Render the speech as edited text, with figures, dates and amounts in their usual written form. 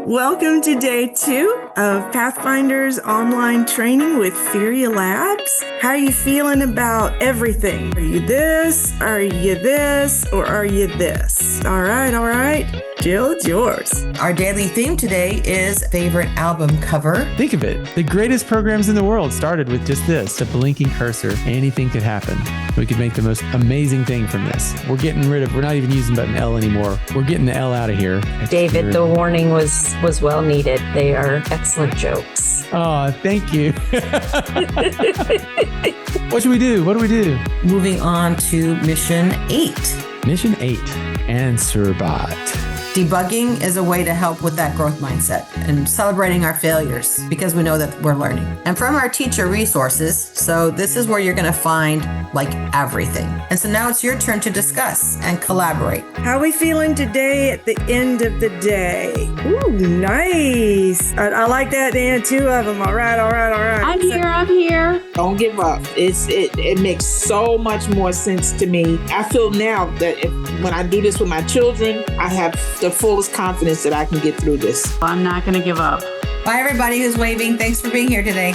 Welcome to day 2 of Pathfinders online training with Hiya Labs. How are you feeling about everything? Are you this? Are you this? Or are you this? All right. Jill, it's yours. Our daily theme today is favorite album cover. Think of it. The greatest programs in the world started with just this, a blinking cursor. Anything could happen. We could make the most amazing thing from this. We're not even using button L anymore. We're getting the L out of here. David, the warning was well needed. They are excellent jokes. Oh, thank you. What should we do? What do we do? Moving on to mission 8. Mission 8, Answer Bot. Debugging is a way to help with that growth mindset and celebrating our failures because we know that we're learning. And from our teacher resources, so this is where you're going to find like everything. And so now it's your turn to discuss and collaborate. How are we feeling today at the end of the day? Ooh, nice. I like that, Dan. 2 of them. All right. I'm here. Don't give up. It makes so much more sense to me. I feel now that when I do this with my children, I have the fullest confidence that I can get through this. I'm not going to give up. Bye, everybody who's waving. Thanks for being here today.